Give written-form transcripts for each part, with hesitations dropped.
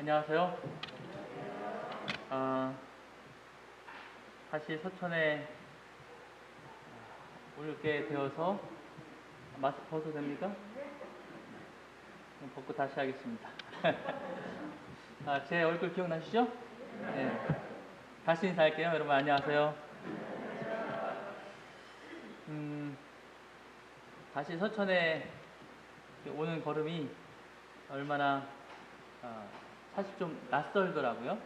안녕하세요. 다시 서천에 올게 되어서 마스크 벗어도 됩니까? 벗고 다시 하겠습니다. 제 얼굴 기억나시죠? 네. 다시 인사할게요. 여러분 안녕하세요. 다시 서천에 오는 걸음이 얼마나 사실 좀 낯설더라고요.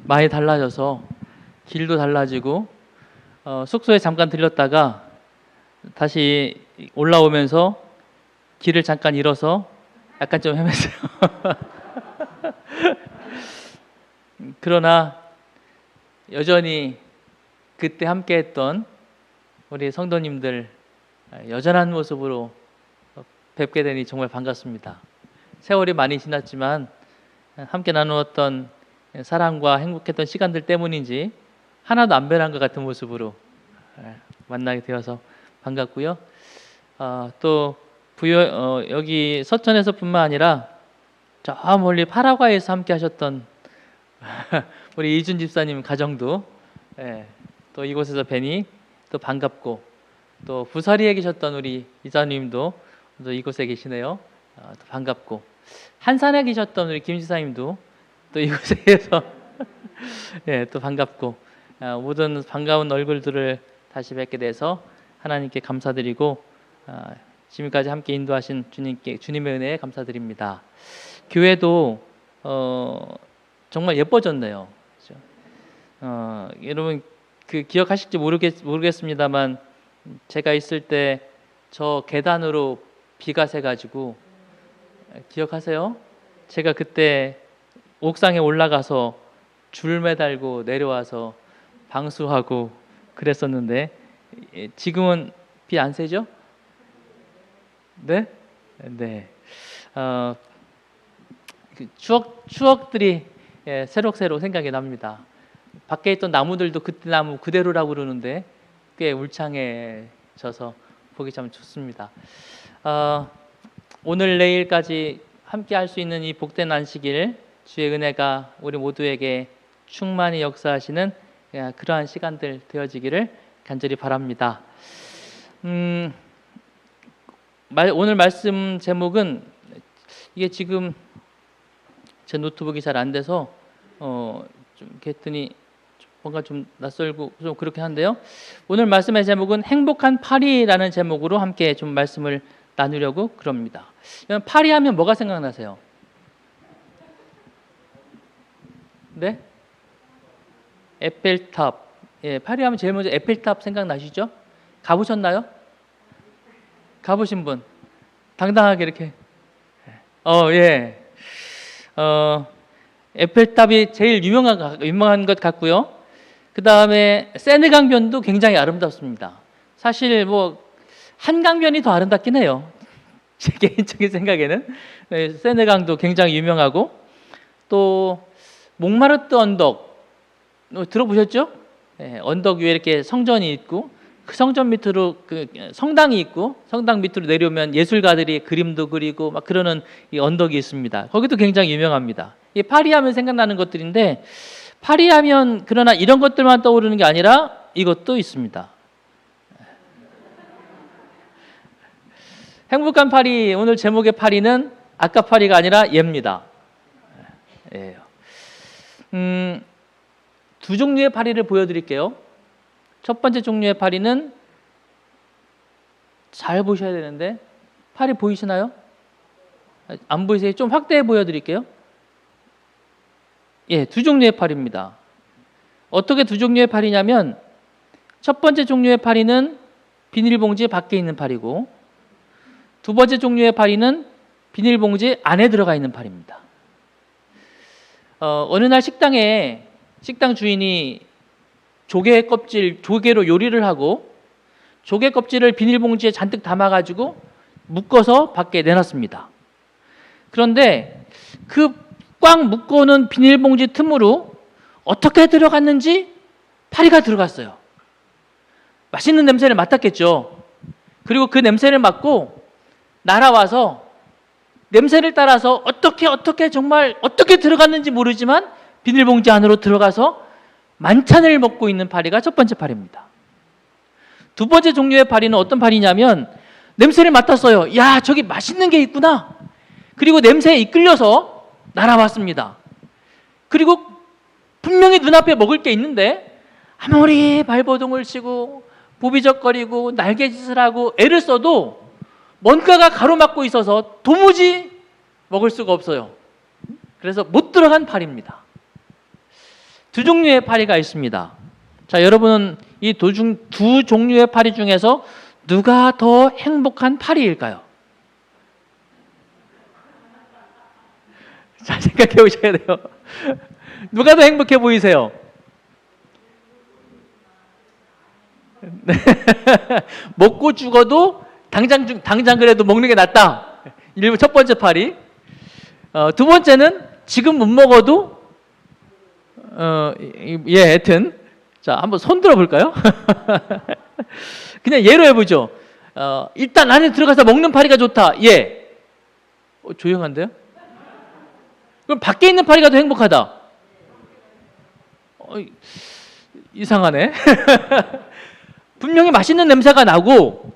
많이 달라져서 길도 달라지고 숙소에 잠깐 들렸다가 다시 올라오면서 길을 잠깐 잃어서 약간 좀 헤맸어요. 그러나 여전히 그때 함께했던 우리 성도님들 여전한 모습으로 뵙게 되니 정말 반갑습니다. 세월이 많이 지났지만 함께 나누었던 사랑과 행복했던 시간들 때문인지 하나도 안 변한 것 같은 모습으로 만나게 되어서 반갑고요. 또 여기 서천에서뿐만 아니라 저 멀리 파라과이에서 함께 하셨던 우리 이준 집사님 가정도 또 이곳에서 뵈니 또 반갑고, 또 부사리에 계셨던 우리 이사님도 또 이곳에 계시네요. 또 반갑고, 한산에 계셨던 우리 김 지사님도 또 이곳에서 또 반갑고, 모든 반가운 얼굴들을 다시 뵙게 돼서 하나님께 감사드리고, 지금까지 함께 인도하신 주님의 은혜에 감사드립니다. 교회도 정말 예뻐졌네요. 그렇죠? 여러분 기억하실지 모르겠습니다만 제가 있을 때 저 계단으로 비가 새가지고, 기억하세요? 제가 그때 옥상에 올라가서 줄 매달고 내려와서 방수하고 그랬었는데, 지금은 비 안 새죠? 네? 네. 추억들이 새록새록 생각이 납니다. 밖에 있던 나무들도 그때 나무 그대로라고 그러는데 꽤 울창해져서 보기 참 좋습니다. 오늘 내일까지 함께 할 수 있는 이 복된 안식일, 주의 은혜가 우리 모두에게 충만히 역사하시는 그러한 시간들 되어지기를 간절히 바랍니다. 오늘 말씀 제목은, 이게 지금 제 노트북이 잘 안 돼서 좀 이렇게 했더니 뭔가 좀 낯설고 좀 그렇게 한데요. 오늘 말씀의 제목은 행복한 파리라는 제목으로 함께 좀 말씀을 나누려고 그럽니다. 파리 하면 뭐가 생각나세요? 네? 에펠탑. 파리 하면 제일 먼저 에펠탑 생각나시죠? 가보셨나요? 가보신 분? 당당하게 이렇게. 예. 에펠탑이 제일 유명한 것 같고요. 그 다음에 세느강변도 굉장히 아름답습니다. 사실 한강변이 더 아름답긴 해요. 제 개인적인 생각에는. 세느강도 굉장히 유명하고, 또 몽마르트 언덕 들어보셨죠? 언덕 위에 이렇게 성전이 있고, 그 성전 밑으로 성당이 있고, 성당 밑으로 내려오면 예술가들이 그림도 그리고 막 그러는 이 언덕이 있습니다. 거기도 굉장히 유명합니다. 이 파리하면 생각나는 것들인데, 파리하면 그러나 이런 것들만 떠오르는 게 아니라 이것도 있습니다. 행복한 파리, 오늘 제목의 파리는 아까 파리가 아니라 얘입니다. 예요. 두 종류의 파리를 보여드릴게요. 첫 번째 종류의 파리는, 잘 보셔야 되는데, 파리 보이시나요? 안 보이세요? 좀 확대해 보여드릴게요. 두 종류의 파리입니다. 어떻게 두 종류의 파리냐면, 첫 번째 종류의 파리는 비닐봉지 밖에 있는 파리고, 두 번째 종류의 파리는 비닐봉지 안에 들어가 있는 파리입니다. 어느 날 식당에 식당 주인이 조개로 요리를 하고, 조개 껍질을 비닐봉지에 잔뜩 담아가지고 묶어서 밖에 내놨습니다. 그런데 그 꽉 묶어놓은 비닐봉지 틈으로 어떻게 들어갔는지 파리가 들어갔어요. 맛있는 냄새를 맡았겠죠. 그리고 그 냄새를 맡고 날아와서 냄새를 따라서 어떻게 정말 어떻게 들어갔는지 모르지만 비닐봉지 안으로 들어가서 만찬을 먹고 있는 파리가 첫 번째 파리입니다. 두 번째 종류의 파리는 어떤 파리냐면 냄새를 맡았어요. 야, 저기 맛있는 게 있구나. 그리고 냄새에 이끌려서 날아왔습니다. 그리고 분명히 눈앞에 먹을 게 있는데 아무리 발버둥을 치고 보비적거리고 날개짓을 하고 애를 써도 뭔가가 가로막고 있어서 도무지 먹을 수가 없어요. 그래서 못 들어간 파리입니다. 두 종류의 파리가 있습니다. 자, 여러분은 이 두 종류의 파리 중에서 누가 더 행복한 파리일까요? 잘 생각해 보셔야 돼요. 누가 더 행복해 보이세요? 네. 먹고 죽어도 당장 그래도 먹는 게 낫다. 첫 번째 파리. 두 번째는 지금 못 먹어도 하여튼 자, 한번 손 들어 볼까요? 그냥 예로 해보죠. 일단 안에 들어가서 먹는 파리가 좋다. 예. 조용한데요? 그럼 밖에 있는 파리가 더 행복하다. 이상하네. 분명히 맛있는 냄새가 나고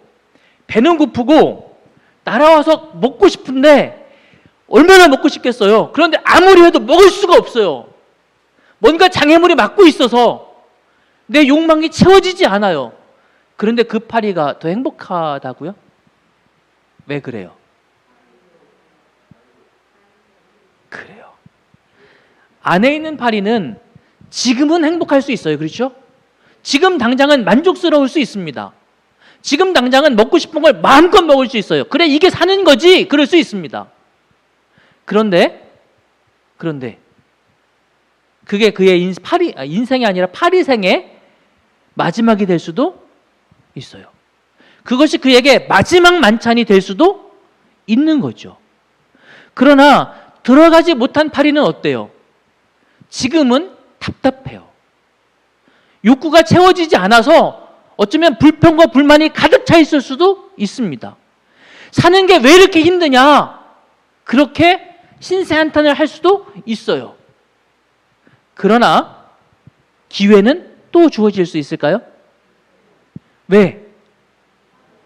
배는 고프고 날아와서 먹고 싶은데 얼마나 먹고 싶겠어요. 그런데 아무리 해도 먹을 수가 없어요. 뭔가 장애물이 막고 있어서 내 욕망이 채워지지 않아요. 그런데 그 파리가 더 행복하다고요? 왜 그래요? 그래요. 안에 있는 파리는 지금은 행복할 수 있어요. 그렇죠? 지금 당장은 만족스러울 수 있습니다. 지금 당장은 먹고 싶은 걸 마음껏 먹을 수 있어요. 그래, 이게 사는 거지. 그럴 수 있습니다. 그런데 그게 그의 인생이 아니라 파리생의 마지막이 될 수도 있어요. 그것이 그에게 마지막 만찬이 될 수도 있는 거죠. 그러나 들어가지 못한 파리는 어때요? 지금은 답답해요. 욕구가 채워지지 않아서 어쩌면 불평과 불만이 가득 차 있을 수도 있습니다. 사는 게 왜 이렇게 힘드냐? 그렇게 신세한탄을 할 수도 있어요. 그러나 기회는 또 주어질 수 있을까요? 왜?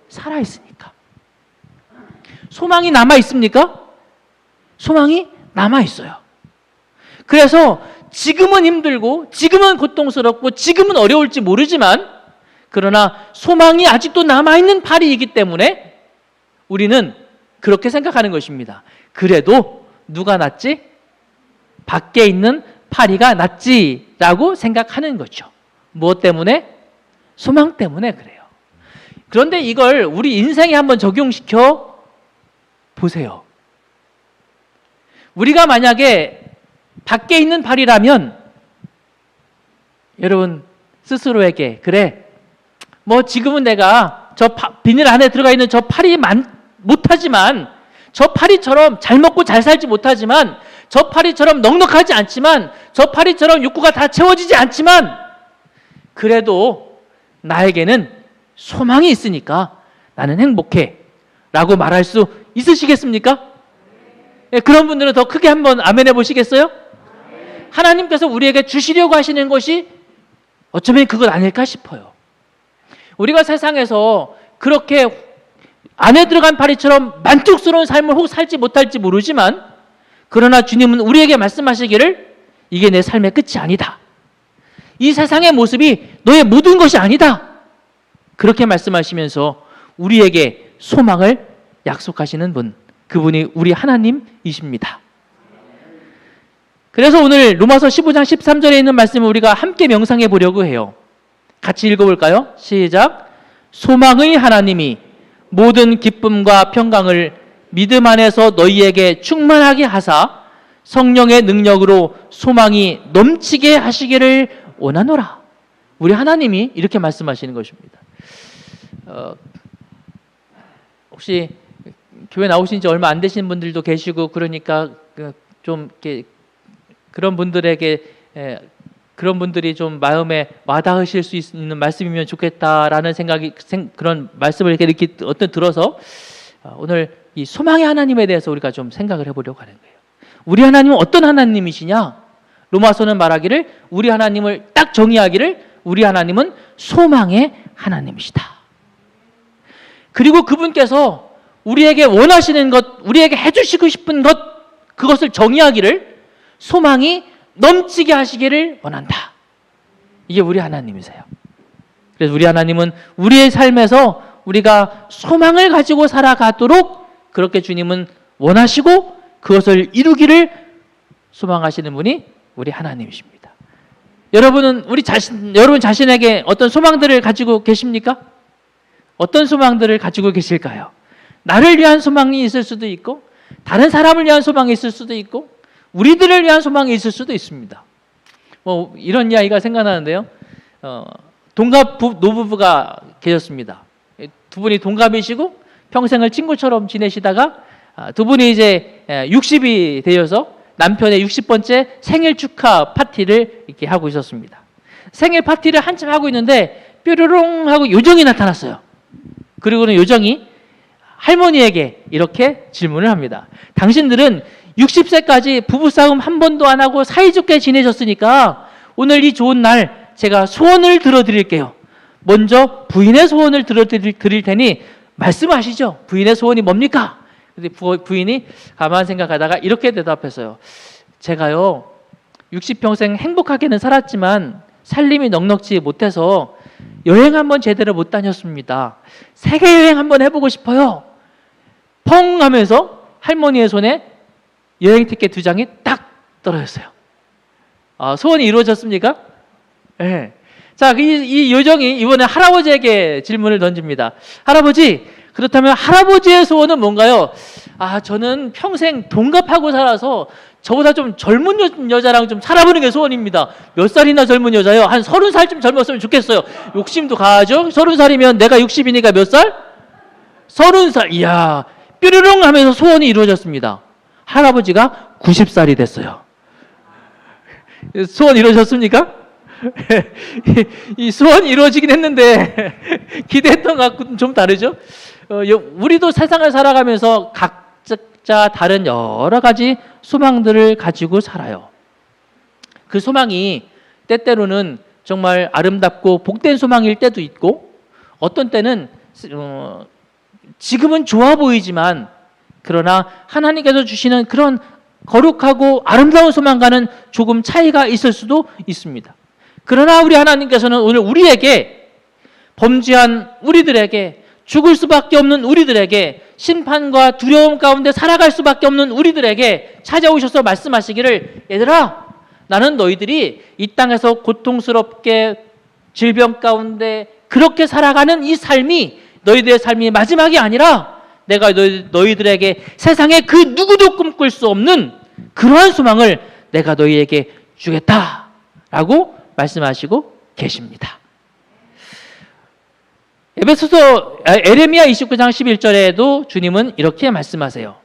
살아있으니까. 소망이 남아있습니까? 소망이 남아있어요. 그래서 지금은 힘들고 지금은 고통스럽고 지금은 어려울지 모르지만 그러나 소망이 아직도 남아있는 파리이기 때문에 우리는 그렇게 생각하는 것입니다. 그래도 누가 낫지? 밖에 있는 파리가 낫지라고 생각하는 거죠. 무엇 때문에? 소망 때문에 그래요. 그런데 이걸 우리 인생에 한번 적용시켜 보세요. 우리가 만약에 밖에 있는 파리라면 여러분 스스로에게 그래, 뭐 지금은 내가 저 비닐 안에 들어가 있는 저 파리 못하지만 저 파리처럼 잘 먹고 잘 살지 못하지만 저 파리처럼 넉넉하지 않지만 저 파리처럼 욕구가 다 채워지지 않지만 그래도 나에게는 소망이 있으니까 나는 행복해 라고 말할 수 있으시겠습니까? 네, 그런 분들은 더 크게 한번 아멘 해보시겠어요? 하나님께서 우리에게 주시려고 하시는 것이 어쩌면 그것 아닐까 싶어요. 우리가 세상에서 그렇게 안에 들어간 파리처럼 만족스러운 삶을 혹 살지 못할지 모르지만 그러나 주님은 우리에게 말씀하시기를 이게 내 삶의 끝이 아니다. 이 세상의 모습이 너의 모든 것이 아니다. 그렇게 말씀하시면서 우리에게 소망을 약속하시는 분, 그분이 우리 하나님이십니다. 그래서 오늘 로마서 15장 13절에 있는 말씀을 우리가 함께 명상해 보려고 해요. 같이 읽어볼까요? 시작. 소망의 하나님이 모든 기쁨과 평강을 믿음 안에서 너희에게 충만하게 하사 성령의 능력으로 소망이 넘치게 하시기를 원하노라. 우리 하나님이 이렇게 말씀하시는 것입니다. 혹시 교회 나오신 지 얼마 안 되신 분들도 계시고 그러니까 좀 이렇게 그런 분들에게 그런 분들이 좀 마음에 와닿으실 수 있는 말씀이면 좋겠다라는 생각이 그런 말씀을 이렇게 들어서 오늘 이 소망의 하나님에 대해서 우리가 좀 생각을 해보려고 하는 거예요. 우리 하나님은 어떤 하나님이시냐? 로마서는 말하기를, 우리 하나님을 딱 정의하기를, 우리 하나님은 소망의 하나님이시다. 그리고 그분께서 우리에게 원하시는 것, 우리에게 해주시고 싶은 것, 그것을 정의하기를 소망이 넘치게 하시기를 원한다. 이게 우리 하나님이세요. 그래서 우리 하나님은 우리의 삶에서 우리가 소망을 가지고 살아가도록 그렇게 주님은 원하시고 그것을 이루기를 소망하시는 분이 우리 하나님이십니다. 여러분은 여러분 자신에게 어떤 소망들을 가지고 계십니까? 어떤 소망들을 가지고 계실까요? 나를 위한 소망이 있을 수도 있고, 다른 사람을 위한 소망이 있을 수도 있고, 우리들을 위한 소망이 있을 수도 있습니다. 이런 이야기가 생각나는데요. 동갑 노부부가 계셨습니다. 두 분이 동갑이시고 평생을 친구처럼 지내시다가 두 분이 이제 60이 되어서 남편의 60번째 생일 축하 파티를 이렇게 하고 있었습니다. 생일 파티를 한참 하고 있는데 뾰로롱 하고 요정이 나타났어요. 그리고는 요정이 할머니에게 이렇게 질문을 합니다. 당신들은 60세까지 부부싸움 한 번도 안 하고 사이좋게 지내셨으니까 오늘 이 좋은 날 제가 소원을 들어드릴게요. 먼저 부인의 소원을 들어드릴 테니 말씀하시죠. 부인의 소원이 뭡니까? 근데 부인이 가만 생각하다가 이렇게 대답했어요. 제가요 60평생 행복하게는 살았지만 살림이 넉넉지 못해서 여행 한번 제대로 못 다녔습니다. 세계 여행 한번 해보고 싶어요. 펑 하면서 할머니의 손에 여행 티켓 2장이 딱 떨어졌어요. 소원이 이루어졌습니까? 네. 자, 이 요정이 이번에 할아버지에게 질문을 던집니다. 할아버지, 그렇다면 할아버지의 소원은 뭔가요? 저는 평생 동갑하고 살아서 저보다 좀 젊은 여자랑 좀 살아보는 게 소원입니다. 몇 살이나 젊은 여자요? 한 30살쯤 젊었으면 좋겠어요. 욕심도 가죠? 30살이면 내가 60이니까 몇 살? 30살. 이야, 뾰로롱 하면서 소원이 이루어졌습니다. 할아버지가 90살이 됐어요. 소원 이루어졌습니까? 이 소원이 이루어지긴 했는데 기대했던 것과는 좀 다르죠. 우리도 세상을 살아가면서 각자 다른 여러 가지 소망들을 가지고 살아요. 그 소망이 때때로는 정말 아름답고 복된 소망일 때도 있고, 어떤 때는 지금은 좋아 보이지만 그러나 하나님께서 주시는 그런 거룩하고 아름다운 소망과는 조금 차이가 있을 수도 있습니다. 그러나 우리 하나님께서는 오늘 우리에게, 범죄한 우리들에게, 죽을 수밖에 없는 우리들에게, 심판과 두려움 가운데 살아갈 수밖에 없는 우리들에게 찾아오셔서 말씀하시기를, 얘들아, 나는 너희들이 이 땅에서 고통스럽게 질병 가운데 그렇게 살아가는 이 삶이 너희들의 삶이 마지막이 아니라 내가 너희들에게 세상에 그 누구도 꿈꿀 수 없는 그러한 소망을 내가 너희에게 주겠다라고 말씀하시고 계십니다. 에레미야 29장 11절에도 주님은 이렇게 말씀하세요.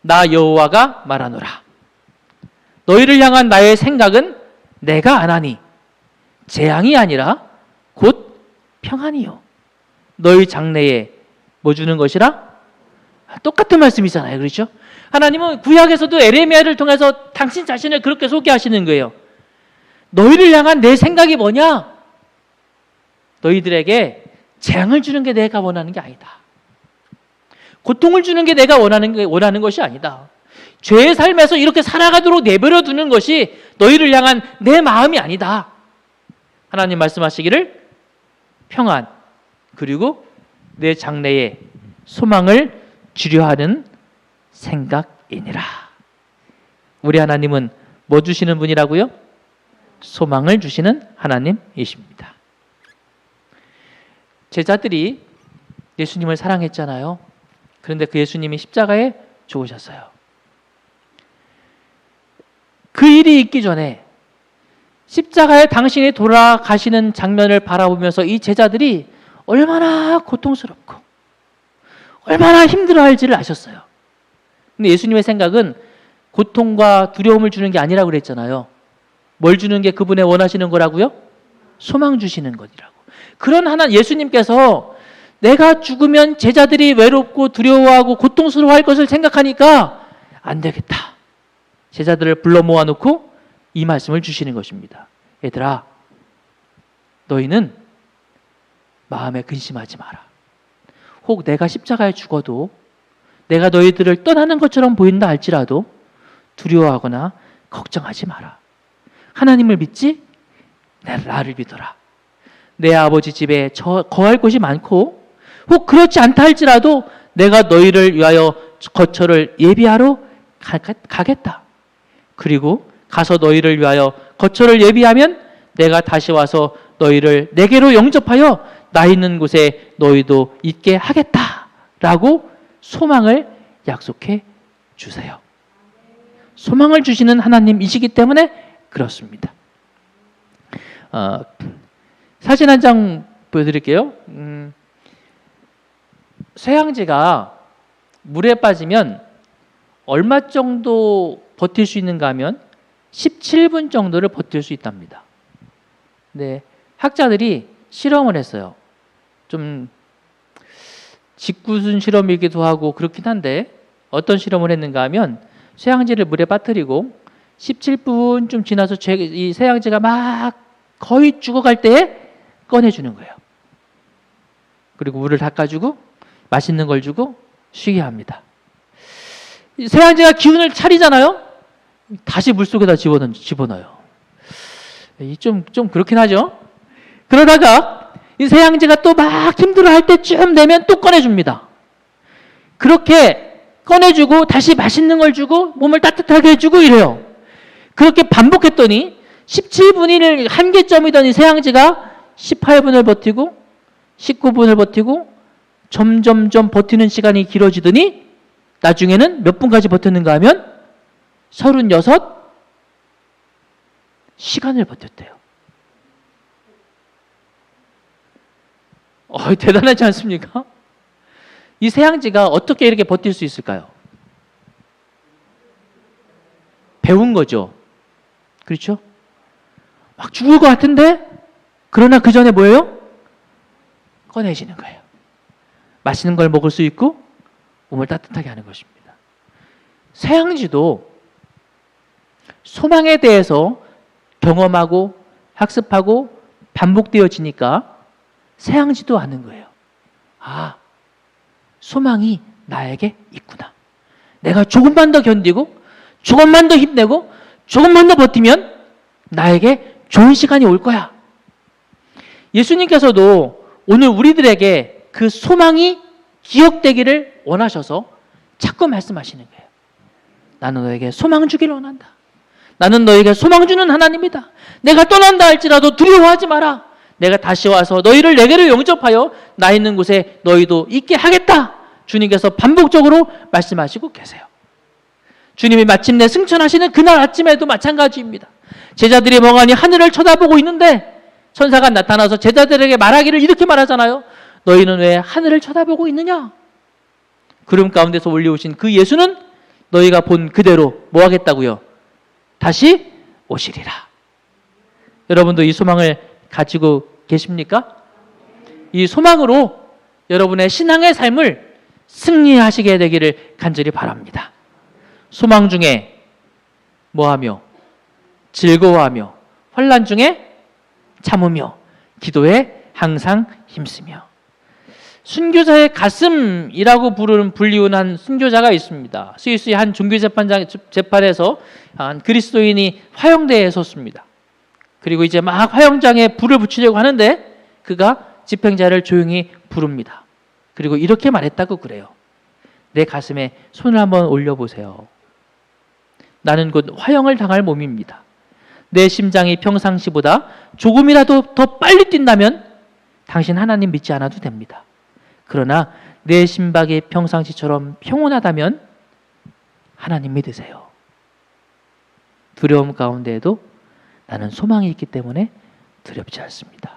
나 여호와가 말하노라. 너희를 향한 나의 생각은 내가 아나니 재앙이 아니라 곧 평안이요. 너희 장래에 뭐 주는 것이라? 똑같은 말씀이잖아요. 그렇죠? 하나님은 구약에서도 에레미야를 통해서 당신 자신을 그렇게 소개하시는 거예요. 너희를 향한 내 생각이 뭐냐? 너희들에게 재앙을 주는 게 내가 원하는 게 아니다. 고통을 주는 게 내가 원하는 것이 아니다. 죄의 삶에서 이렇게 살아가도록 내버려 두는 것이 너희를 향한 내 마음이 아니다. 하나님 말씀하시기를 평안, 그리고 내 장래에 소망을 주려 하는 생각이니라. 우리 하나님은 뭐 주시는 분이라고요? 소망을 주시는 하나님이십니다. 제자들이 예수님을 사랑했잖아요. 그런데 그 예수님이 십자가에 죽으셨어요. 그 일이 있기 전에 십자가에 당신이 돌아가시는 장면을 바라보면서 이 제자들이 얼마나 고통스럽고 얼마나 힘들어할지를 아셨어요. 근데 예수님의 생각은 고통과 두려움을 주는 게 아니라고 그랬잖아요. 뭘 주는 게 그분의 원하시는 거라고요? 소망 주시는 것이라고. 그런 예수님께서 내가 죽으면 제자들이 외롭고 두려워하고 고통스러워할 것을 생각하니까 안 되겠다. 제자들을 불러 모아놓고 이 말씀을 주시는 것입니다. 얘들아, 너희는 마음에 근심하지 마라. 혹 내가 십자가에 죽어도 내가 너희들을 떠나는 것처럼 보인다 할지라도 두려워하거나 걱정하지 마라. 하나님을 믿지? 나를 믿어라. 내 아버지 집에 거할 곳이 많고 혹 그렇지 않다 할지라도 내가 너희를 위하여 거처를 예비하러 가겠다. 그리고 가서 너희를 위하여 거처를 예비하면 내가 다시 와서 너희를 내게로 영접하여 나 있는 곳에 너희도 있게 하겠다라고 소망을 약속해 주세요. 소망을 주시는 하나님이시기 때문에 그렇습니다. 사진 한 장 보여드릴게요. 쇠향제가 물에 빠지면 얼마 정도 버틸 수 있는가 하면 17분 정도를 버틸 수 있답니다. 네, 학자들이 실험을 했어요. 좀 짓궂은 실험이기도 하고 그렇긴 한데 어떤 실험을 했는가 하면 쇠향제를 물에 빠뜨리고 17분 좀 지나서 이 쇠향제가 막 거의 죽어갈 때에 꺼내주는 거예요. 그리고 물을 닦아주고 맛있는 걸 주고 쉬게 합니다. 쇠향제가 기운을 차리잖아요. 다시 물속에다 집어넣어요. 좀 그렇긴 하죠. 그러다가 이 쇠향제가 또 막 힘들어할 때쯤 되면 또 꺼내줍니다. 그렇게 꺼내주고 다시 맛있는 걸 주고 몸을 따뜻하게 해주고 이래요. 그렇게 반복했더니 17분이 한계점이던 이 쇠향제가 18분을 버티고 19분을 버티고 점점점 버티는 시간이 길어지더니 나중에는 몇 분까지 버텼는가 하면 36시간을 버텼대요. 대단하지 않습니까? 이 쇠향제가 어떻게 이렇게 버틸 수 있을까요? 배운 거죠. 그렇죠? 막 죽을 것 같은데 그러나 그 전에 뭐예요? 꺼내지는 거예요. 맛있는 걸 먹을 수 있고 몸을 따뜻하게 하는 것입니다. 쇠향제도 소망에 대해서 경험하고 학습하고 반복되어지니까 쇠향제도 아는 거예요. 아, 소망이 나에게 있구나. 내가 조금만 더 견디고 조금만 더 힘내고 조금만 더 버티면 나에게 좋은 시간이 올 거야. 예수님께서도 오늘 우리들에게 그 소망이 기억되기를 원하셔서 자꾸 말씀하시는 거예요. 나는 너에게 소망 주기를 원한다. 나는 너에게 소망 주는 하나님이다. 내가 떠난다 할지라도 두려워하지 마라. 내가 다시 와서 너희를 내게로 영접하여 나 있는 곳에 너희도 있게 하겠다. 주님께서 반복적으로 말씀하시고 계세요. 주님이 마침내 승천하시는 그날 아침에도 마찬가지입니다. 제자들이 멍하니 하늘을 쳐다보고 있는데 천사가 나타나서 제자들에게 말하기를 이렇게 말하잖아요. 너희는 왜 하늘을 쳐다보고 있느냐? 구름 가운데서 올려오신 그 예수는 너희가 본 그대로 뭐 하겠다고요? 다시 오시리라. 여러분도 이 소망을 가지고 계십니까? 이 소망으로 여러분의 신앙의 삶을 승리하시게 되기를 간절히 바랍니다. 소망 중에 뭐하며? 즐거워하며, 환난 중에 참으며, 기도에 항상 힘쓰며. 순교자의 가슴이라고 불리운 한 순교자가 있습니다. 스위스의 한 종교재판에서 한 그리스도인이 화형대에 섰습니다. 그리고 이제 막 화형장에 불을 붙이려고 하는데 그가 집행자를 조용히 부릅니다. 그리고 이렇게 말했다고 그래요. 내 가슴에 손을 한번 올려보세요. 나는 곧 화형을 당할 몸입니다. 내 심장이 평상시보다 조금이라도 더 빨리 뛴다면 당신 하나님 믿지 않아도 됩니다. 그러나 내 심박이 평상시처럼 평온하다면 하나님 믿으세요. 두려움 가운데에도 나는 소망이 있기 때문에 두렵지 않습니다.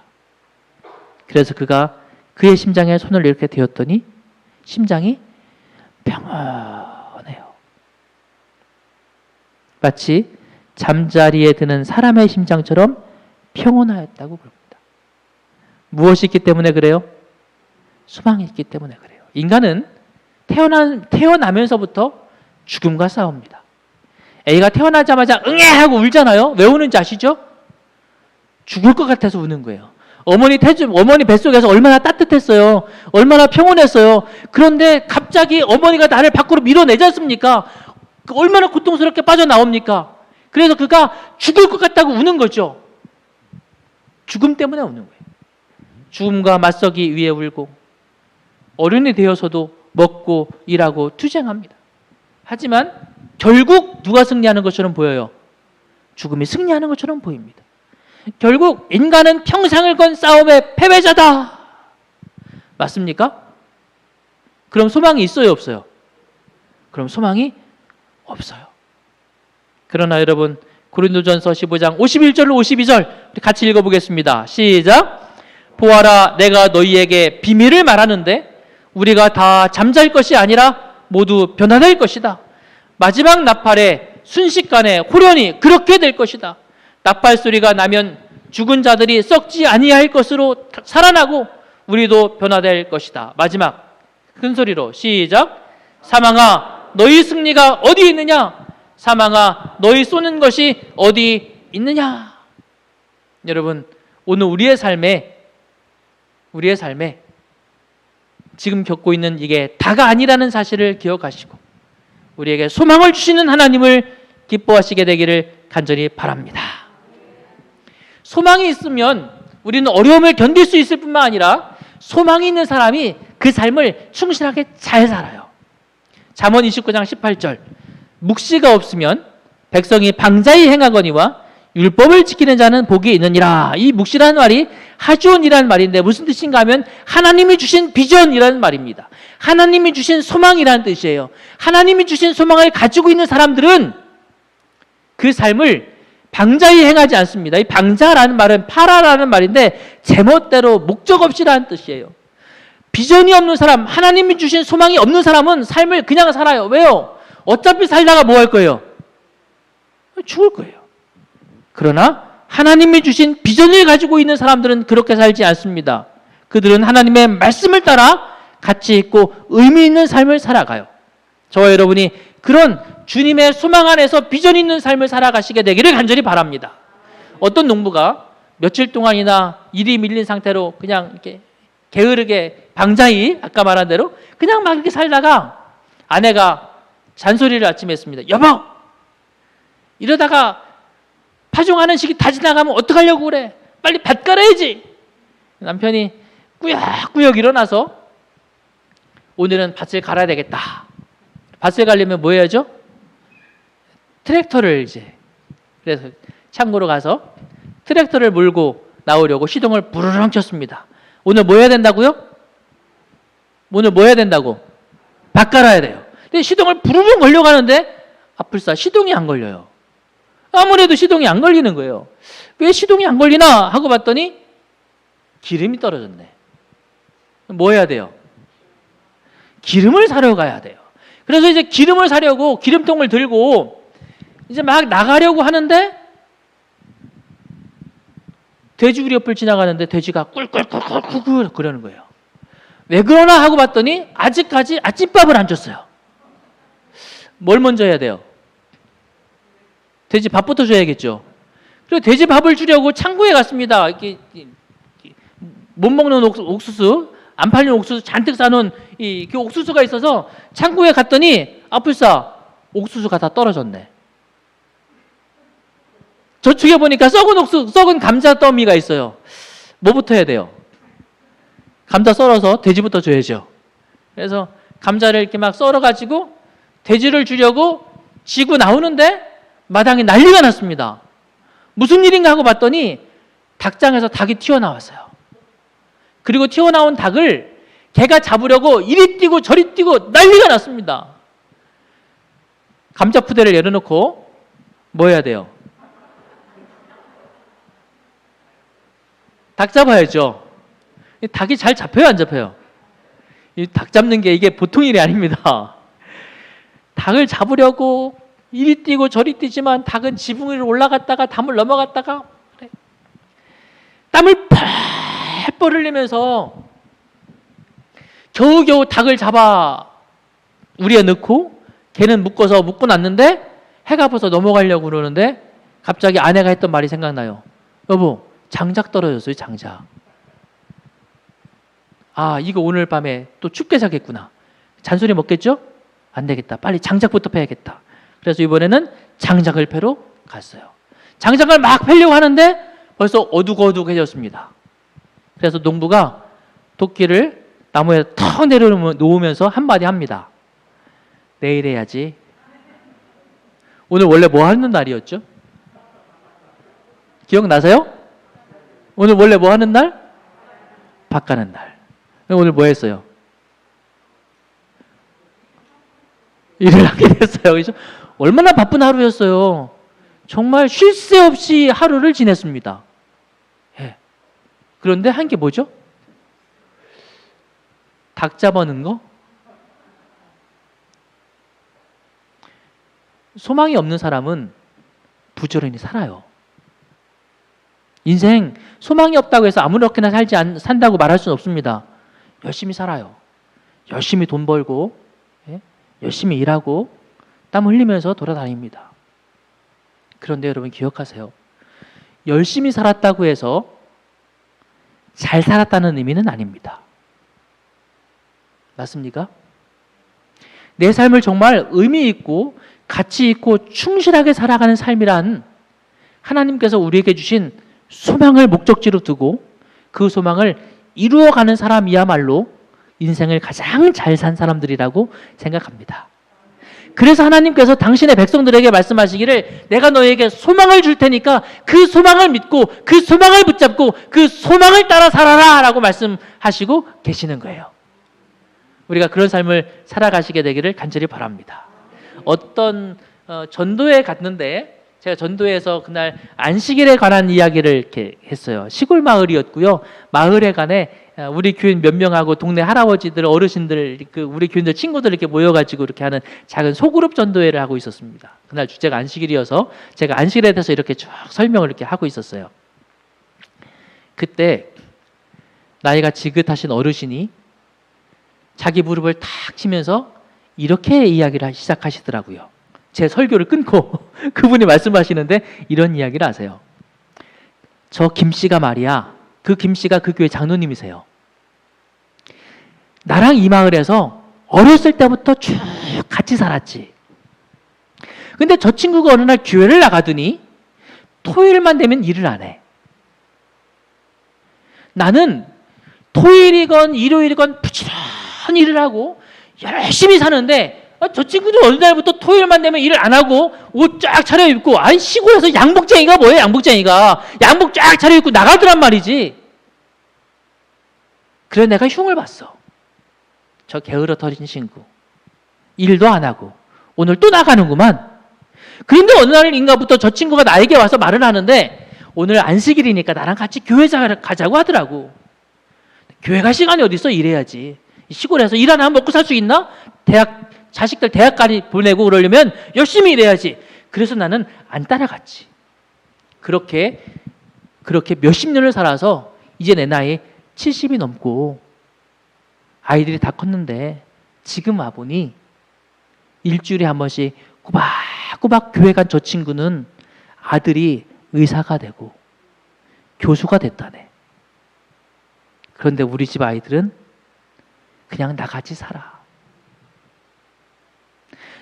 그래서 그가 그의 심장에 손을 이렇게 대었더니 심장이 평온해요. 마치 잠자리에 드는 사람의 심장처럼 평온하였다고 부릅니다. 무엇이 있기 때문에 그래요? 소망이 있기 때문에 그래요. 인간은 태어나면서부터 죽음과 싸웁니다. 애가 태어나자마자 응애 하고 울잖아요. 왜 우는지 아시죠? 죽을 것 같아서 우는 거예요. 어머니 뱃속에서 얼마나 따뜻했어요. 얼마나 평온했어요. 그런데 갑자기 어머니가 나를 밖으로 밀어내지 않습니까? 얼마나 고통스럽게 빠져나옵니까? 그래서 그가 죽을 것 같다고 우는 거죠. 죽음 때문에 우는 거예요. 죽음과 맞서기 위해 울고 어른이 되어서도 먹고 일하고 투쟁합니다. 하지만 결국 누가 승리하는 것처럼 보여요? 죽음이 승리하는 것처럼 보입니다. 결국 인간은 평생을 건 싸움의 패배자다. 맞습니까? 그럼 소망이 있어요, 없어요? 그럼 소망이 없어요. 그러나 여러분, 고린도전서 15장 51절로 52절 우리 같이 읽어보겠습니다. 시작. 보아라, 내가 너희에게 비밀을 말하는데 우리가 다 잠잘 것이 아니라 모두 변화될 것이다. 마지막 나팔에 순식간에 호련히 그렇게 될 것이다. 나팔 소리가 나면 죽은 자들이 썩지 아니할 것으로 살아나고 우리도 변화될 것이다. 마지막 큰 소리로 시작. 사망아, 너희 승리가 어디 있느냐? 사망아, 너희 쏘는 것이 어디 있느냐? 여러분, 오늘 우리의 삶에 지금 겪고 있는 이게 다가 아니라는 사실을 기억하시고 우리에게 소망을 주시는 하나님을 기뻐하시게 되기를 간절히 바랍니다. 소망이 있으면 우리는 어려움을 견딜 수 있을 뿐만 아니라 소망이 있는 사람이 그 삶을 충실하게 잘 살아요. 잠언 29장 18절 묵시가 없으면 백성이 방자히 행하거니와 율법을 지키는 자는 복이 있느니라. 이 묵시라는 말이 하주온이라는 말인데 무슨 뜻인가 하면 하나님이 주신 비전이라는 말입니다. 하나님이 주신 소망이라는 뜻이에요. 하나님이 주신 소망을 가지고 있는 사람들은 그 삶을 방자히 행하지 않습니다. 이 방자라는 말은 파라라는 말인데 제멋대로 목적 없이라는 뜻이에요. 비전이 없는 사람, 하나님이 주신 소망이 없는 사람은 삶을 그냥 살아요. 왜요? 어차피 살다가 뭐 할 거예요? 죽을 거예요. 그러나 하나님이 주신 비전을 가지고 있는 사람들은 그렇게 살지 않습니다. 그들은 하나님의 말씀을 따라 가치 있고 의미 있는 삶을 살아가요. 저와 여러분이 그런 주님의 소망 안에서 비전 있는 삶을 살아가시게 되기를 간절히 바랍니다. 어떤 농부가 며칠 동안이나 일이 밀린 상태로 그냥 이렇게 게으르게 방자히 아까 말한 대로 그냥 막 이렇게 살다가 아내가 잔소리를 아침에 했습니다. 여보, 이러다가 파종하는 시기 다 지나가면 어떡하려고 그래? 빨리 밭 갈아야지. 남편이 꾸역꾸역 일어나서 오늘은 밭을 갈아야 되겠다. 밭을 가려면 뭐 해야죠? 트랙터를 그래서 창고로 가서 트랙터를 몰고 나오려고 시동을 부르릉 켰습니다. 오늘 뭐 해야 된다고요? 오늘 뭐 해야 된다고? 밭 갈아야 돼요. 근데 시동을 부르릉 걸려가는데 아플싸 시동이 안 걸려요. 아무래도 시동이 안 걸리는 거예요. 왜 시동이 안 걸리나 하고 봤더니 기름이 떨어졌네. 뭐 해야 돼요? 기름을 사러 가야 돼요. 그래서 이제 기름을 사려고 기름통을 들고 이제 막 나가려고 하는데 돼지 우리 옆을 지나가는데 돼지가 꿀꿀꿀꿀꿀 그러는 거예요. 왜 그러나 하고 봤더니 아직까지 아침밥을 안 줬어요. 뭘 먼저 해야 돼요? 돼지 밥부터 줘야겠죠. 그리고 돼지 밥을 주려고 창고에 갔습니다. 이렇게 못 먹는 옥수수, 안 팔리는 옥수수 잔뜩 싸놓은 그 옥수수가 있어서 창고에 갔더니 아플싸 옥수수가 다 떨어졌네. 저쪽에 보니까 썩은 감자 더미가 있어요. 뭐부터 해야 돼요? 감자 썰어서 돼지부터 줘야죠. 그래서 감자를 이렇게 막 썰어가지고 돼지를 주려고 지고 나오는데 마당에 난리가 났습니다. 무슨 일인가 하고 봤더니 닭장에서 닭이 튀어나왔어요. 그리고 튀어나온 닭을 개가 잡으려고 이리 뛰고 저리 뛰고 난리가 났습니다. 감자 푸대를 내려놓고 뭐 해야 돼요? 닭 잡아야죠. 닭이 잘 잡혀요, 안 잡혀요? 이 닭 잡는 게 이게 보통 일이 아닙니다. 닭을 잡으려고 이리 뛰고 저리 뛰지만 닭은 지붕 위로 올라갔다가 담을 넘어갔다가 그래. 땀을 펄펄 흘리면서 겨우겨우 닭을 잡아 우리에 넣고 걔는 묶고 놨는데 해가 벌써 넘어가려고 그러는데 갑자기 아내가 했던 말이 생각나요. 여보, 장작 떨어졌어요, 장작. 아, 이거 오늘 밤에 또 춥게 자겠구나. 잔소리 먹겠죠? 안 되겠다. 빨리 장작부터 패야겠다. 그래서 이번에는 장작을 패러 갔어요. 장작을 막 패려고 하는데 벌써 어둑어둑해졌습니다. 그래서 농부가 도끼를 나무에 턱 내려놓으면서 한마디 합니다. 내일 해야지. 오늘 원래 뭐 하는 날이었죠? 기억나세요? 오늘 원래 뭐 하는 날? 밥 가는 날. 오늘 뭐 했어요? 일을 하게 됐어요. 그래서 얼마나 바쁜 하루였어요. 정말 쉴 새 없이 하루를 지냈습니다. 예. 그런데 한 게 뭐죠? 닭 잡아는 거? 소망이 없는 사람은 부지런히 살아요. 인생 소망이 없다고 해서 아무렇게나 산다고 말할 수는 없습니다. 열심히 살아요. 열심히 돈 벌고, 예? 열심히 일하고 땀 흘리면서 돌아다닙니다. 그런데 여러분 기억하세요. 열심히 살았다고 해서 잘 살았다는 의미는 아닙니다. 맞습니까? 내 삶을 정말 의미 있고 가치 있고 충실하게 살아가는 삶이란 하나님께서 우리에게 주신 소망을 목적지로 두고 그 소망을 이루어가는 사람이야말로 인생을 가장 잘 산 사람들이라고 생각합니다. 그래서 하나님께서 당신의 백성들에게 말씀하시기를 내가 너에게 소망을 줄 테니까 그 소망을 믿고 그 소망을 붙잡고 그 소망을 따라 살아라 라고 말씀하시고 계시는 거예요. 우리가 그런 삶을 살아가시게 되기를 간절히 바랍니다. 어떤 전도에 갔는데 제가 전도에서 그날 안식일에 관한 이야기를 이렇게 했어요. 시골 마을이었고요. 마을에 관해 우리 교인 몇 명하고 동네 할아버지들, 어르신들, 우리 교인들 친구들 이렇게 모여가지고 이렇게 하는 작은 소그룹 전도회를 하고 있었습니다. 그날 주제가 안식일이어서 제가 안식일에 대해서 이렇게 쭉 설명을 이렇게 하고 있었어요. 그때 나이가 지긋하신 어르신이 자기 무릎을 탁 치면서 이렇게 이야기를 시작하시더라고요. 제 설교를 끊고 그분이 말씀하시는데 이런 이야기를 하세요. 저 김씨가 말이야. 그 김씨가 그 교회 장로님이세요. 나랑 이 마을에서 어렸을 때부터 쭉 같이 살았지. 근데 저 친구가 어느 날 교회를 나가더니 토요일만 되면 일을 안 해. 나는 토요일이건 일요일이건 부지런히 일을 하고 열심히 사는데 저 친구들 어느 날부터 토요일만 되면 일을 안 하고 옷 쫙 차려입고 아니 시골에서 양복쟁이가 뭐예요 양복쟁이가 양복 쫙 차려입고 나가더란 말이지. 그래 내가 흉을 봤어. 저 게으러터진 친구 일도 안 하고 오늘 또 나가는구만. 그런데 어느 날인가부터 저 친구가 나에게 와서 말을 하는데 오늘 안식일이니까 나랑 같이 교회 가자고 하더라고. 교회 갈 시간이 어디 있어. 일해야지. 시골에서 일 하나 먹고 살 수 있나? 자식들 대학까지 보내고 그러려면 열심히 일해야지. 그래서 나는 안 따라갔지. 그렇게 몇십 년을 살아서 이제 내 나이 70이 넘고 아이들이 다 컸는데 지금 와보니 일주일에 한 번씩 꼬박꼬박 교회 간 저 친구는 아들이 의사가 되고 교수가 됐다네. 그런데 우리 집 아이들은 그냥 나같이 살아.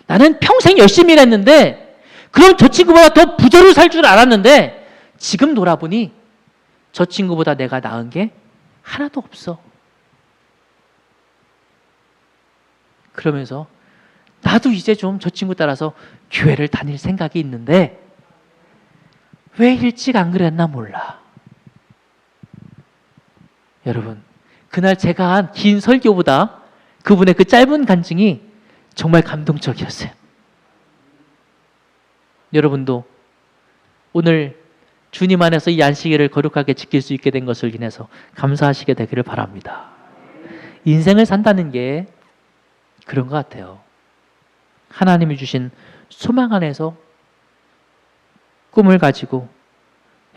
나는 평생 열심히 일했는데 그럼 저 친구보다 더 부자로 살 줄 알았는데 지금 돌아보니 저 친구보다 내가 나은 게 하나도 없어. 그러면서 나도 이제 좀 저 친구 따라서 교회를 다닐 생각이 있는데 왜 일찍 안 그랬나 몰라. 여러분, 그날 제가 한 긴 설교보다 그분의 그 짧은 간증이 정말 감동적이었어요. 여러분도 오늘 주님 안에서 이 안식일을 거룩하게 지킬 수 있게 된 것을 인해서 감사하시게 되기를 바랍니다. 인생을 산다는 게 그런 것 같아요. 하나님이 주신 소망 안에서 꿈을 가지고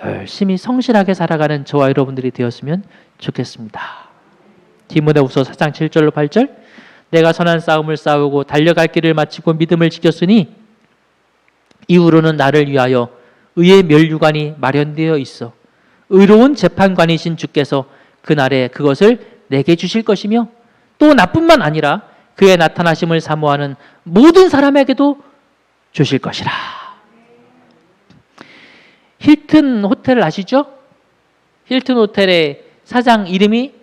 열심히 성실하게 살아가는 저와 여러분들이 되었으면 좋겠습니다. 디모데후서 4장 7절로 8절. 내가 선한 싸움을 싸우고 달려갈 길을 마치고 믿음을 지켰으니 이후로는 나를 위하여 의의 면류관이 마련되어 있어 의로운 재판관이신 주께서 그날에 그것을 내게 주실 것이며 또 나뿐만 아니라 그의 나타나심을 사모하는 모든 사람에게도 주실 것이라. 힐튼 호텔 아시죠? 힐튼 호텔의 사장 이름이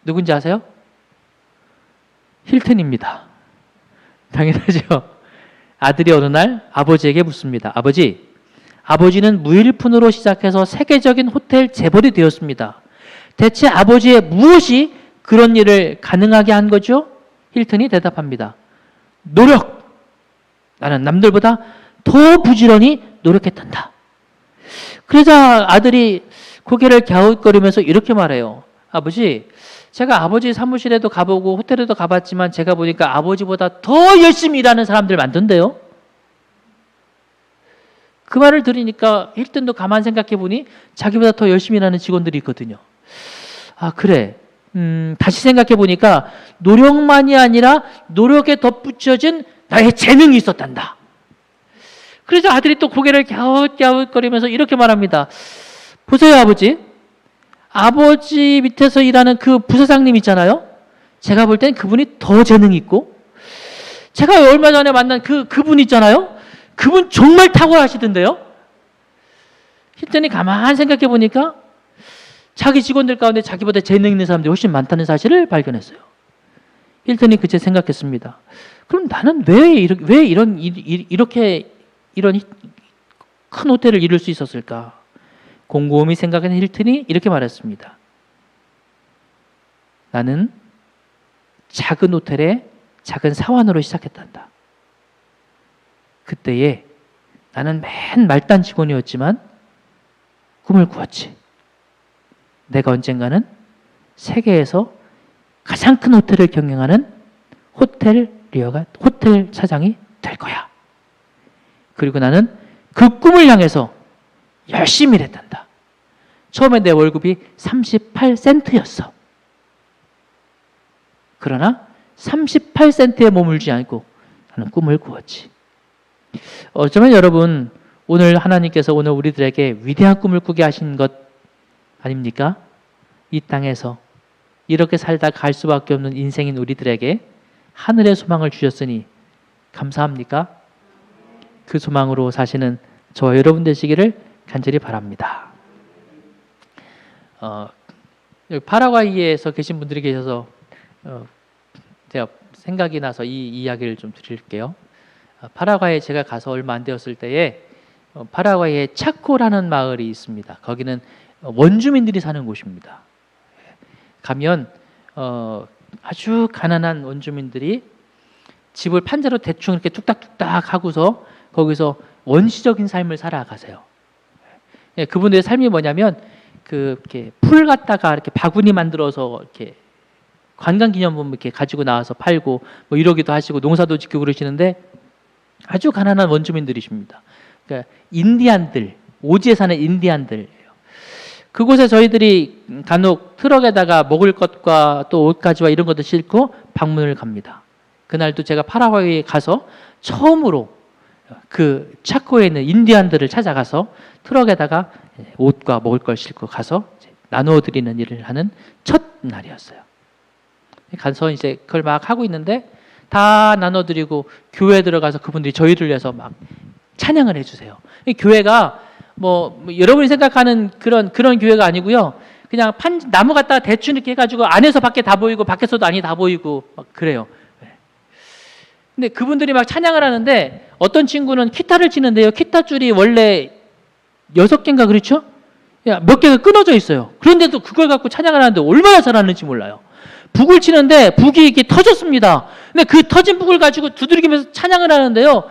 누군지 아세요? 힐튼입니다. 당연하죠. 아들이 어느 날 아버지에게 묻습니다. 아버지는 무일푼으로 시작해서 세계적인 호텔 재벌이 되었습니다. 대체 아버지의 무엇이 그런 일을 가능하게 한 거죠? 힐튼이 대답합니다. 노력! 나는 남들보다 더 부지런히 노력했단다. 그러자 아들이 고개를 갸웃거리면서 이렇게 말해요. 아버지, 제가 아버지 사무실에도 가보고 호텔에도 가봤지만 제가 보니까 아버지보다 더 열심히 일하는 사람들 많던데요. 그 말을 들으니까 힐튼도 가만 생각해 보니 자기보다 더 열심히 일하는 직원들이 있거든요. 아, 그래. 다시 생각해 보니까 노력만이 아니라 노력에 덧붙여진 나의 재능이 있었단다. 그래서 아들이 또 고개를 갸웃갸웃거리면서 이렇게 말합니다. 보세요, 아버지 밑에서 일하는 그 부사장님 있잖아요. 제가 볼 땐 그분이 더 재능이 있고, 제가 얼마 전에 만난 그분 있잖아요. 그분 정말 탁월하시던데요. 힐튼이 가만 생각해 보니까 자기 직원들 가운데 자기보다 재능 있는 사람들이 훨씬 많다는 사실을 발견했어요. 힐튼이 그때 생각했습니다. 그럼 나는 왜 이렇게 이런 큰 호텔을 이룰 수 있었을까? 곰곰이 생각한 힐튼이 이렇게 말했습니다. 나는 작은 호텔의 작은 사원으로 시작했단다. 그때에 나는 맨 말단 직원이었지만 꿈을 꾸었지. 내가 언젠가는 세계에서 가장 큰 호텔을 경영하는 호텔 사장이 될 거야. 그리고 나는 그 꿈을 향해서 열심히 일했단다. 처음에 내 월급이 38센트였어. 그러나 38센트에 머물지 않고 나는 꿈을 꾸었지. 어쩌면 여러분, 오늘 하나님께서 오늘 우리들에게 위대한 꿈을 꾸게 하신 것 아닙니까? 이 땅에서 이렇게 살다 갈 수밖에 없는 인생인 우리들에게 하늘의 소망을 주셨으니 감사합니까? 그 소망으로 사시는 저와 여러분 되시기를 간절히 바랍니다. 여기 파라과이에서 계신 분들이 계셔서 제가 생각이 나서 이 이야기를 좀 드릴게요. 파라과이에 제가 가서 얼마 안 되었을 때에 파라과이에 차코라는 마을이 있습니다. 거기는 원주민들이 사는 곳입니다. 가면 아주 가난한 원주민들이 집을 판자로 대충 이렇게 뚝딱뚝딱 하고서 거기서 원시적인 삶을 살아가세요. 그분들의 삶이 뭐냐면 이렇게 풀 갖다가 이렇게 바구니 만들어서 이렇게 관광기념품 이렇게 가지고 나와서 팔고 뭐 이러기도 하시고 농사도 짓고 그러시는데 아주 가난한 원주민들이십니다. 그러니까 인디안들, 오지에 사는 인디안들. 그곳에 저희들이 간혹 트럭에다가 먹을 것과 또 옷가지와 이런 것도 싣고 방문을 갑니다. 그날도 제가 파라과이에 가서 처음으로 그 차코에 있는 인디안들을 찾아가서 트럭에다가 옷과 먹을 걸 싣고 가서 나누어 드리는 일을 하는 첫 날이었어요. 가서 이제 그걸 막 하고 있는데 다 나눠 드리고 교회에 들어가서 그분들이 저희를 위해서 막 찬양을 해주세요. 교회가 뭐 여러분이 생각하는 그런 교회가 아니고요. 그냥 나무 갖다가 대충 이렇게 해가지고 안에서 밖에 다 보이고 밖에서도 안이 다 보이고 막 그래요. 근데 그분들이 막 찬양을 하는데 어떤 친구는 기타를 치는데요. 기타 줄이 원래 6개인가 그렇죠? 몇 개가 끊어져 있어요. 그런데도 그걸 갖고 찬양을 하는데 얼마나 잘하는지 몰라요. 북을 치는데 북이 이렇게 터졌습니다. 근데 그 터진 북을 가지고 두드리면서 찬양을 하는데요.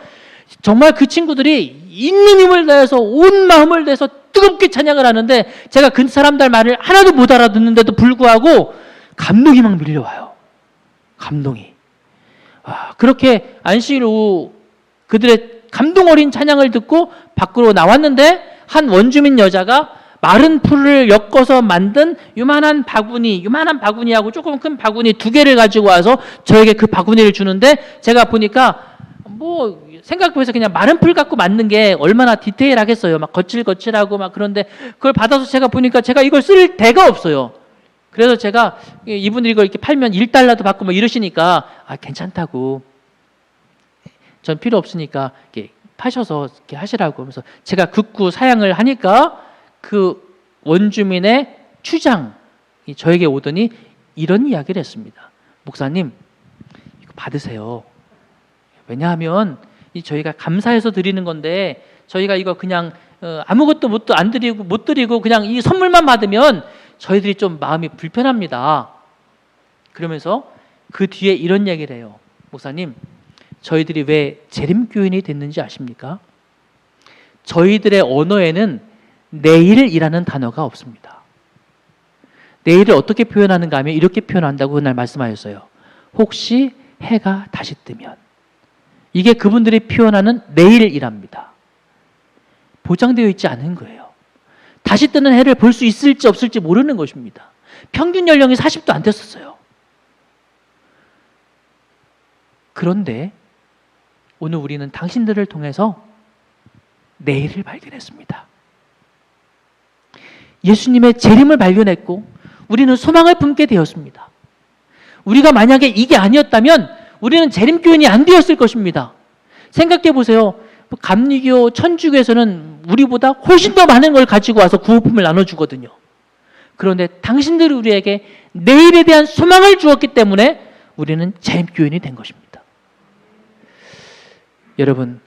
정말 그 친구들이 있는 힘을 다해서 온 마음을 다해서 뜨겁게 찬양을 하는데 제가 그 사람들 말을 하나도 못 알아듣는데도 불구하고 감동이 막 밀려와요. 감동이. 그렇게 안식일 오후 그들의 감동 어린 찬양을 듣고 밖으로 나왔는데 한 원주민 여자가 마른 풀을 엮어서 만든 요만한 바구니하고 조금 큰 바구니 2개를 가지고 와서 저에게 그 바구니를 주는데, 제가 보니까 뭐 생각해서 그냥 마른 풀 갖고 만든 게 얼마나 디테일하겠어요. 막 거칠거칠하고 막. 그런데 그걸 받아서 제가 보니까 제가 이걸 쓸 데가 없어요. 그래서 제가, 이분들이 이걸 이렇게 팔면 1달러도 받고 뭐 이러시니까 괜찮다고, 전 필요 없으니까 이렇게 파셔서 이렇게 하시라고 하면서 제가 극구 사양을 하니까 그 원주민의 추장이 저에게 오더니 이런 이야기를 했습니다. 목사님, 이거 받으세요. 왜냐하면 저희가 감사해서 드리는 건데, 저희가 이거 그냥 아무것도 못 드리고 그냥 이 선물만 받으면 저희들이 좀 마음이 불편합니다. 그러면서 그 뒤에 이런 얘기를 해요. 목사님, 저희들이 왜 재림교인이 됐는지 아십니까? 저희들의 언어에는 내일이라는 단어가 없습니다. 내일을 어떻게 표현하는가 하면 이렇게 표현한다고 그날 말씀하셨어요. 혹시 해가 다시 뜨면. 이게 그분들이 표현하는 내일이랍니다. 보장되어 있지 않은 거예요. 다시 뜨는 해를 볼 수 있을지 없을지 모르는 것입니다. 평균 연령이 40도 안 됐었어요. 그런데 오늘 우리는 당신들을 통해서 내일을 발견했습니다. 예수님의 재림을 발견했고 우리는 소망을 품게 되었습니다. 우리가 만약에 이게 아니었다면 우리는 재림교인이 안 되었을 것입니다. 생각해 보세요. 감리교, 천주교에서는 우리보다 훨씬 더 많은 걸 가지고 와서 구호품을 나눠주거든요. 그런데 당신들이 우리에게 내일에 대한 소망을 주었기 때문에 우리는 재림교인이 된 것입니다. 여러분,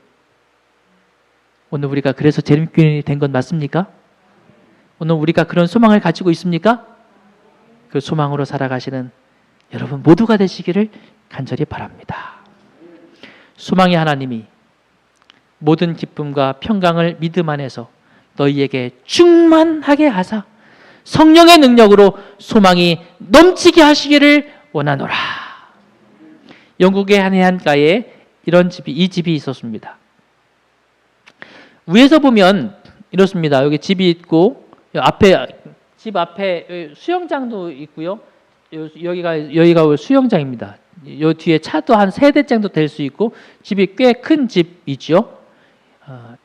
오늘 우리가 그래서 재림교인이 된 건 맞습니까? 오늘 우리가 그런 소망을 가지고 있습니까? 그 소망으로 살아가시는 여러분 모두가 되시기를 간절히 바랍니다. 소망의 하나님이 모든 기쁨과 평강을 믿음 안에서 너희에게 충만하게 하사 성령의 능력으로 소망이 넘치게 하시기를 원하노라. 영국의 한 해안가에 이 집이 있었습니다. 위에서 보면 이렇습니다. 여기 집이 있고 집 앞에 수영장도 있고요. 여기가 수영장입니다. 요 뒤에 차도 한 3대 정도 될 수 있고 집이 꽤 큰 집이죠.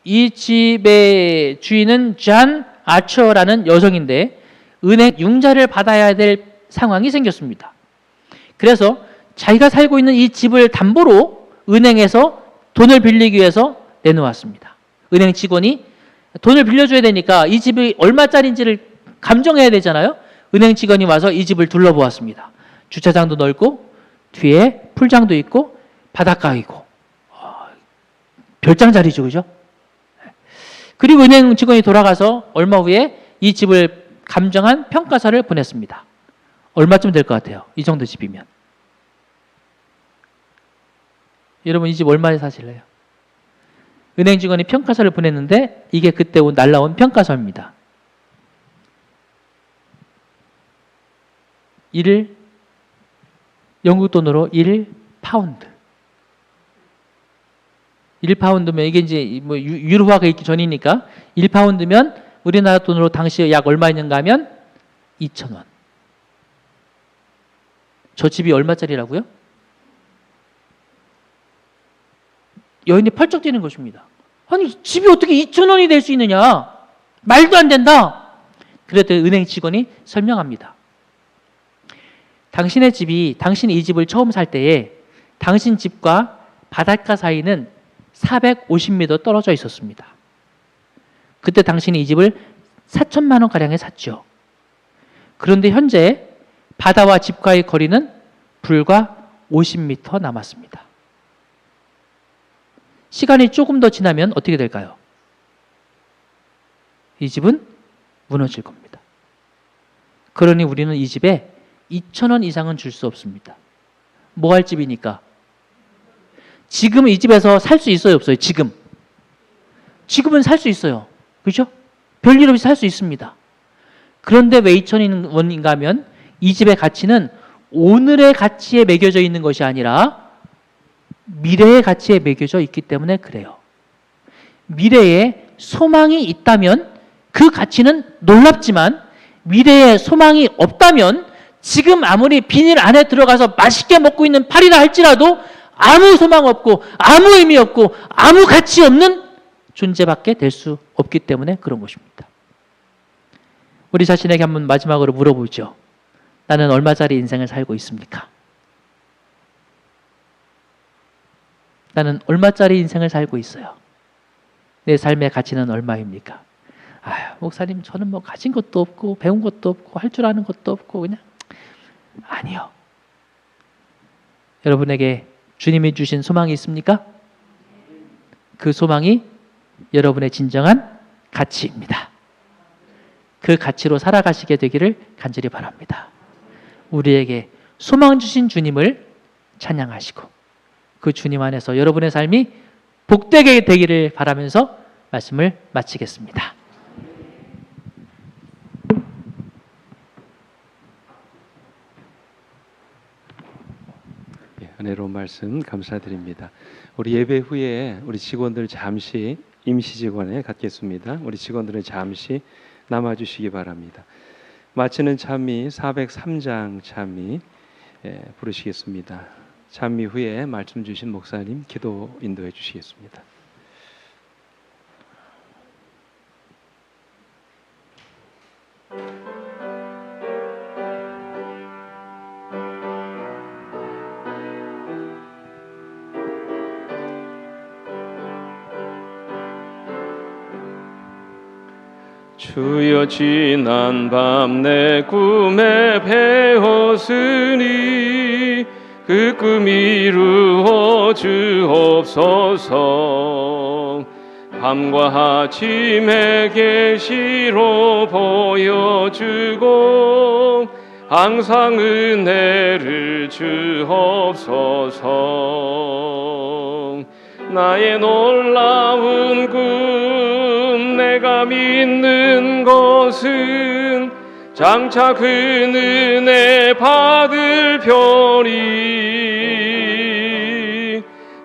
이 집의 주인은 잔 아처라는 여성인데 은행 융자를 받아야 될 상황이 생겼습니다. 그래서 자기가 살고 있는 이 집을 담보로 은행에서 돈을 빌리기 위해서 내놓았습니다. 은행 직원이 돈을 빌려줘야 되니까 이 집이 얼마짜리인지를 감정해야 되잖아요. 은행 직원이 와서 이 집을 둘러보았습니다. 주차장도 넓고 뒤에 풀장도 있고 바닷가이고 별장 자리죠, 그죠? 그리고 은행 직원이 돌아가서 얼마 후에 이 집을 감정한 평가서를 보냈습니다. 얼마쯤 될 것 같아요? 이 정도 집이면. 여러분 이 집 얼마에 사실래요? 은행 직원이 평가서를 보냈는데 이게 그때 날라온 평가서입니다. 영국 돈으로 1파운드. 1파운드면 이게 이제 뭐 유로화가 있기 전이니까 1파운드면 우리나라 돈으로 당시 약 얼마였는가 하면 2,000원. 저 집이 얼마짜리라고요? 여인이 펄쩍 뛰는 것입니다. 아니 집이 어떻게 2,000원이 될 수 있느냐? 말도 안 된다. 그랬더니 은행 직원이 설명합니다. 당신의 집이 당신이 이 집을 처음 살 때에 당신 집과 바닷가 사이는 450m 떨어져 있었습니다. 그때 당신이 이 집을 4천만 원 가량에 샀죠. 그런데 현재 바다와 집과의 거리는 불과 50m 남았습니다. 시간이 조금 더 지나면 어떻게 될까요? 이 집은 무너질 겁니다. 그러니 우리는 이 집에 2,000원 이상은 줄 수 없습니다. 뭐 할 집이니까? 지금 이 집에서 살 수 있어요, 없어요? 지금은 살 수 있어요. 그렇죠? 별일 없이 살 수 있습니다. 그런데 왜 2,000원인가 하면 이 집의 가치는 오늘의 가치에 매겨져 있는 것이 아니라 미래의 가치에 매겨져 있기 때문에 그래요. 미래에 소망이 있다면 그 가치는 놀랍지만 미래에 소망이 없다면 지금 아무리 비닐 안에 들어가서 맛있게 먹고 있는 팔이라 할지라도 아무 소망 없고 아무 의미 없고 아무 가치 없는 존재밖에 될 수 없기 때문에 그런 것입니다. 우리 자신에게 한번 마지막으로 물어보죠. 나는 얼마짜리 인생을 살고 있습니까? 나는 얼마짜리 인생을 살고 있어요? 내 삶의 가치는 얼마입니까? 아유, 목사님, 저는 뭐 가진 것도 없고 배운 것도 없고 할 줄 아는 것도 없고 그냥. 아니요. 여러분에게 주님이 주신 소망이 있습니까? 그 소망이 여러분의 진정한 가치입니다. 그 가치로 살아가시게 되기를 간절히 바랍니다. 우리에게 소망 주신 주님을 찬양하시고 그 주님 안에서 여러분의 삶이 복되게 되기를 바라면서 말씀을 마치겠습니다. 은혜로운 말씀 감사드립니다. 우리 예배 후에 우리 직원들 잠시 임시 직원에 갖겠습니다. 우리 직원들은 잠시 남아주시기 바랍니다. 마치는 찬미 403장 찬미 부르시겠습니다. 찬미 후에 말씀 주신 목사님 기도 인도해 주시겠습니다. 주여, 지난 밤 내 꿈에 배웠으니 그 꿈 이루어 주옵소서. 밤과 아침에 계시로 보여주고 항상 은혜를 주옵소서. 나의 놀라운 꿈, 내가 믿는 것은 장차 그 은혜 받을 편이.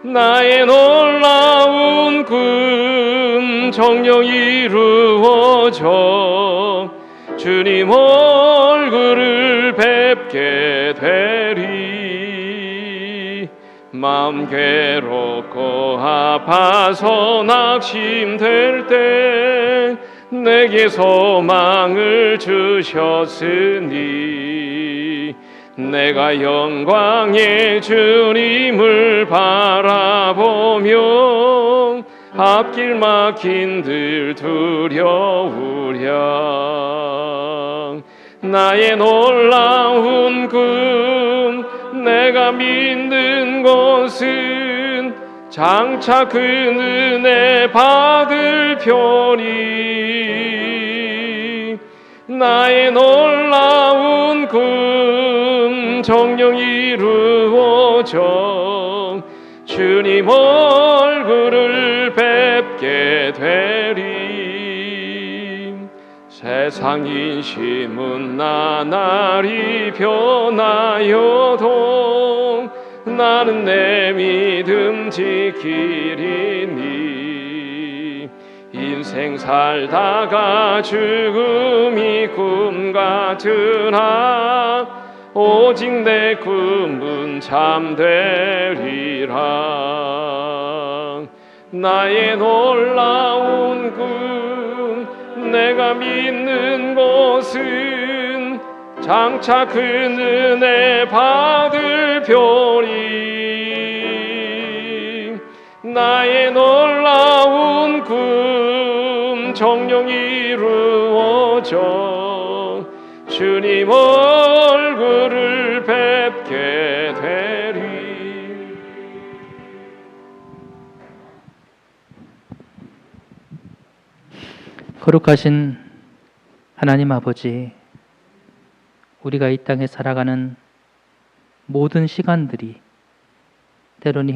나의 놀라운 꿈 정녕 이루어져 주님 얼굴을 뵙게 되리. 마음 괴롭고 아파서 낙심될 때 내게 소망을 주셨으니 내가 영광의 주님을 바라보며 앞길 막힌 들 두려우랴. 나의 놀라운 꿈, 내가 믿는 것은 장차 그 은혜 받을 편이. 나의 놀라운 꿈 정녕 이루어져 주님 얼굴을 뵙게 되리. 세상 인심은 나날이 변하여도 나는 내 믿음 지키리니. 인생 살다가 죽음이 꿈 같으나 오직 내 꿈은 참되리라. 나의 놀라운 꿈, 내가 믿는 것은 장차 그 은혜 받을 편이. 나의 놀라운 꿈 정녕 이루어져 주님 얼굴을 뵙게 되리. 거룩하신 하나님 아버지, 우리가 이 땅에 살아가는 모든 시간들이 때로는